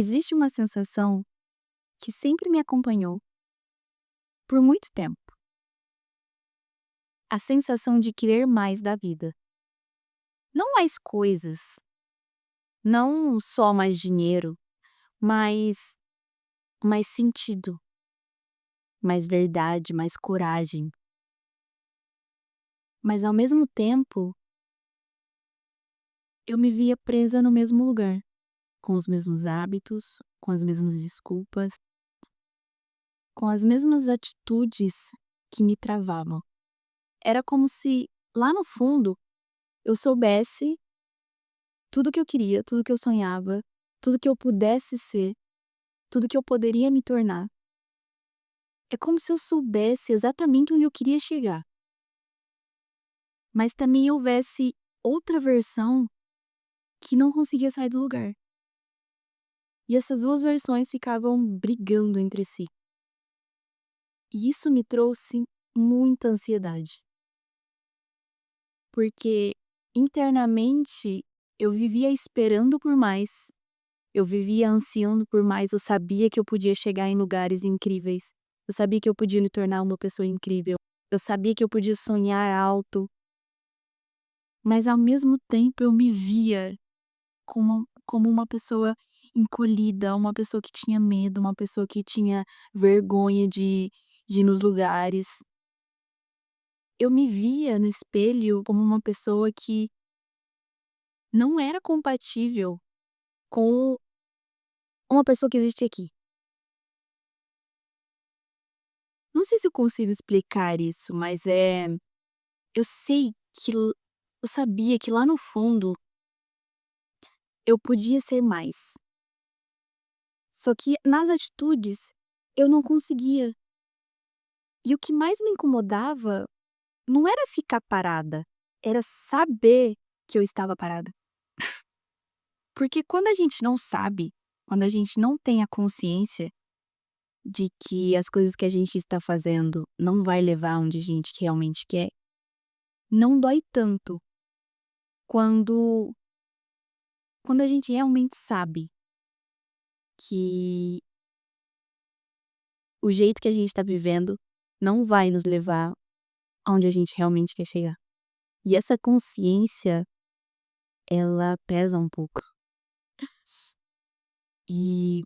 Existe uma sensação que sempre me acompanhou por muito tempo, a sensação de querer mais da vida. Não mais coisas, não só mais dinheiro, mas mais sentido, mais verdade, mais coragem. Mas ao mesmo tempo, eu me via presa no mesmo lugar, com os mesmos hábitos, com as mesmas desculpas, com as mesmas atitudes que me travavam. Era como se, lá no fundo, eu soubesse tudo que eu queria, tudo que eu sonhava, tudo que eu pudesse ser, tudo que eu poderia me tornar. É como se eu soubesse exatamente onde eu queria chegar, mas também houvesse outra versão que não conseguia sair do lugar. E essas duas versões ficavam brigando entre si. E isso me trouxe muita ansiedade, porque internamente eu vivia esperando por mais. Eu vivia ansiando por mais, eu sabia que eu podia chegar em lugares incríveis, eu sabia que eu podia me tornar uma pessoa incrível, eu sabia que eu podia sonhar alto, mas ao mesmo tempo eu me via como uma pessoa encolhida, uma pessoa que tinha medo, uma pessoa que tinha vergonha de ir nos lugares. Eu me via no espelho como uma pessoa que não era compatível com uma pessoa que existe aqui. Não sei se eu consigo explicar isso, mas, eu sei que l eu sabia que lá no fundo eu podia ser mais, só que nas atitudes eu não conseguia. E o que mais me incomodava não era ficar parada, era saber que eu estava parada. Porque quando a gente não sabe, quando a gente não tem a consciência de que as coisas que a gente está fazendo não vai levar onde a gente realmente quer, não dói tanto quando a gente realmente sabe que o jeito que a gente tá vivendo não vai nos levar aonde a gente realmente quer chegar. E essa consciência, ela pesa um pouco. E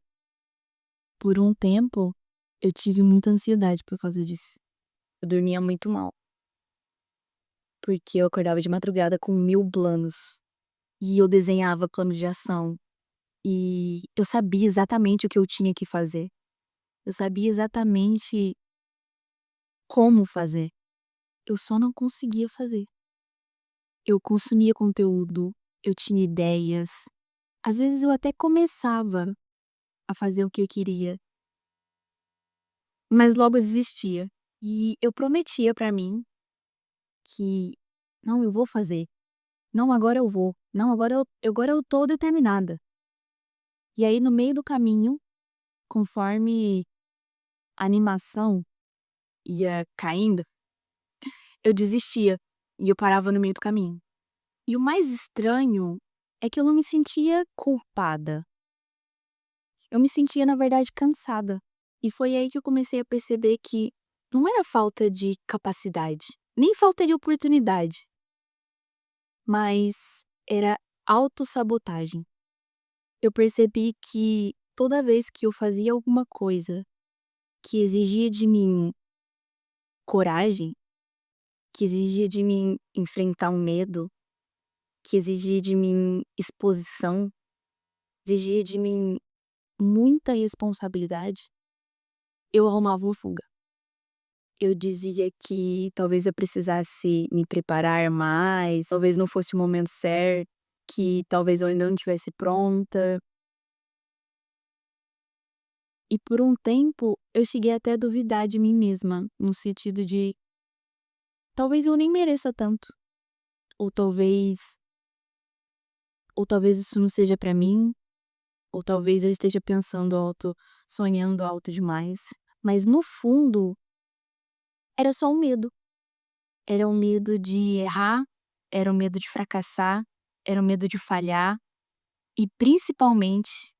por um tempo, eu tive muita ansiedade por causa disso. Eu dormia muito mal, porque eu acordava de madrugada com 1000 planos. E eu desenhava planos de ação. E eu sabia exatamente o que eu tinha que fazer. Eu sabia exatamente como fazer. Eu só não conseguia fazer. Eu consumia conteúdo, eu tinha ideias, às vezes eu até começava a fazer o que eu queria, mas logo desistia. E eu prometia pra mim que: "Não, eu vou fazer. Não, agora eu vou. Não, agora eu tô determinada". E aí no meio do caminho, conforme a animação ia caindo, eu desistia e eu parava no meio do caminho. E o mais estranho é que eu não me sentia culpada. Eu me sentia, na verdade, cansada. E foi aí que eu comecei a perceber que não era falta de capacidade, nem falta de oportunidade, mas era autossabotagem. Eu percebi que toda vez que eu fazia alguma coisa que exigia de mim coragem, que exigia de mim enfrentar um medo, que exigia de mim exposição, exigia de mim muita responsabilidade, eu arrumava uma fuga. Eu dizia que talvez eu precisasse me preparar mais, talvez não fosse o momento certo, que talvez eu ainda não estivesse pronta. E por um tempo eu cheguei até a duvidar de mim mesma, no sentido de talvez eu nem mereça tanto, ou talvez isso não seja pra mim, ou talvez eu esteja pensando alto, sonhando alto demais. Mas no fundo, era só um medo. Era o medo de errar, era o medo de fracassar, era o medo de falhar e principalmente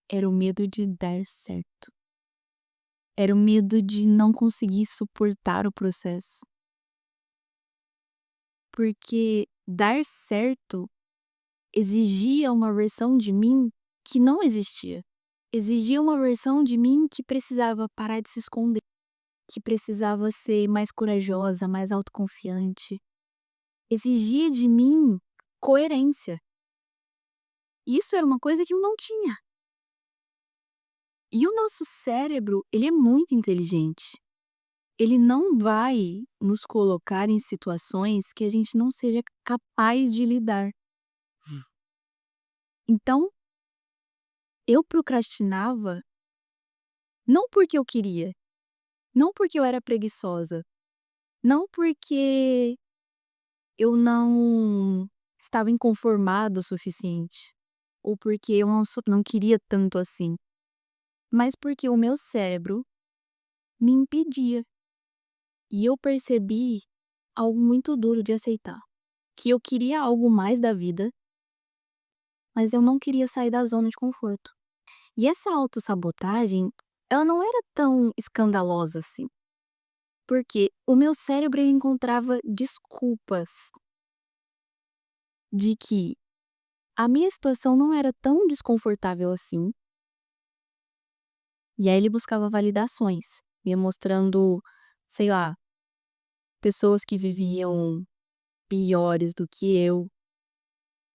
Era o medo de dar certo. Era o medo de não conseguir suportar o processo. Porque dar certo exigia uma versão de mim que não existia. Exigia uma versão de mim que precisava parar de se esconder, que precisava ser mais corajosa, mais autoconfiante. Exigia de mim coerência. Isso era uma coisa que eu não tinha. E o nosso cérebro, ele é muito inteligente. Ele não vai nos colocar em situações que a gente não seja capaz de lidar. Então, eu procrastinava não porque eu queria, não porque eu era preguiçosa, não porque eu não estava inconformada o suficiente, ou porque eu não queria tanto assim, mas porque o meu cérebro me impedia. E eu percebi algo muito duro de aceitar, que eu queria algo mais da vida, mas eu não queria sair da zona de conforto. E essa autossabotagem, ela não era tão escandalosa assim, porque o meu cérebro ele encontrava desculpas de que a minha situação não era tão desconfortável assim, e aí ele buscava validações, ia mostrando, sei lá, pessoas que viviam piores do que eu,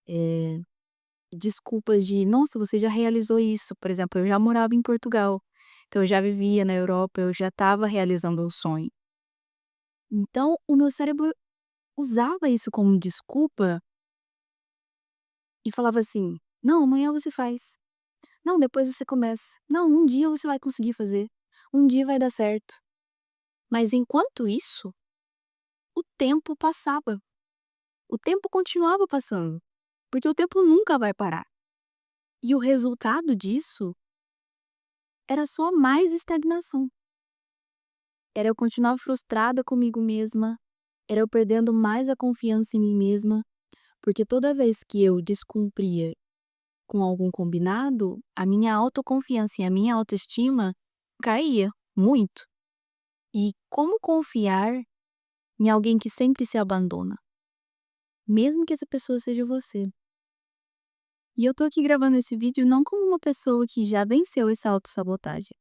eh, desculpas de: "Nossa, você já realizou isso", por exemplo, eu já morava em Portugal, então eu já vivia na Europa, eu já estava realizando um sonho. Então o meu cérebro usava isso como desculpa e falava assim: "Não, amanhã você faz. Não, depois você começa. Não, um dia você vai conseguir fazer. Um dia vai dar certo". Mas enquanto isso, o tempo passava. O tempo continuava passando, porque o tempo nunca vai parar. E o resultado disso era só mais estagnação. Era eu continuar frustrada comigo mesma, era eu perdendo mais a confiança em mim mesma, porque toda vez que eu descumpria com algum combinado, a minha autoconfiança e a minha autoestima caía muito. E como confiar em alguém que sempre se abandona, mesmo que essa pessoa seja você? E eu tô aqui gravando esse vídeo não como uma pessoa que já venceu essa autossabotagem,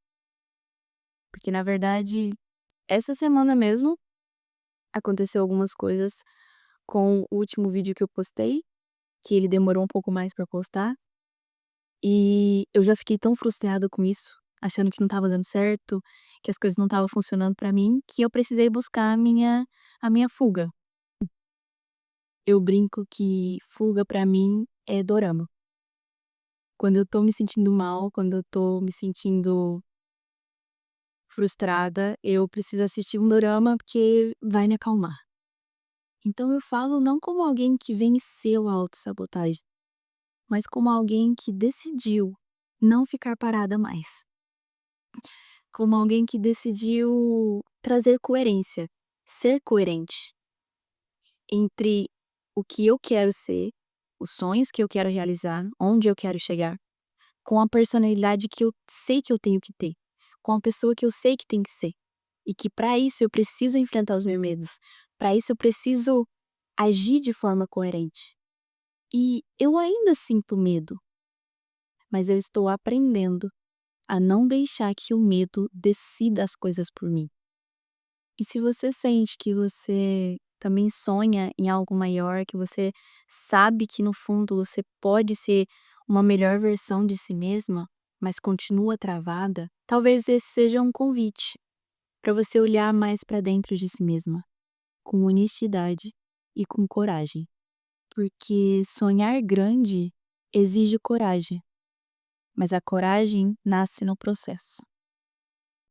porque na verdade, essa semana mesmo aconteceu algumas coisas com o último vídeo que eu postei, que ele demorou um pouco mais pra postar, e eu já fiquei tão frustrada com isso, achando que não estava dando certo, que as coisas não estavam funcionando pra mim, que eu precisei buscar a minha fuga. Eu brinco que fuga pra mim é dorama. Quando eu tô me sentindo mal, quando eu tô me sentindo frustrada, eu preciso assistir um dorama, porque vai me acalmar. Então eu falo não como alguém que venceu a autossabotagem, mas como alguém que decidiu não ficar parada mais. Como alguém que decidiu trazer coerência, ser coerente entre o que eu quero ser, os sonhos que eu quero realizar, onde eu quero chegar, com a personalidade que eu sei que eu tenho que ter, com a pessoa que eu sei que tem que ser. E que para isso eu preciso enfrentar os meus medos, para isso eu preciso agir de forma coerente. E eu ainda sinto medo, mas eu estou aprendendo a não deixar que o medo decida as coisas por mim. E se você sente que você também sonha em algo maior, que você sabe que no fundo você pode ser uma melhor versão de si mesma, mas continua travada, talvez esse seja um convite para você olhar mais para dentro de si mesma, com honestidade e com coragem. Porque sonhar grande exige coragem, mas a coragem nasce no processo.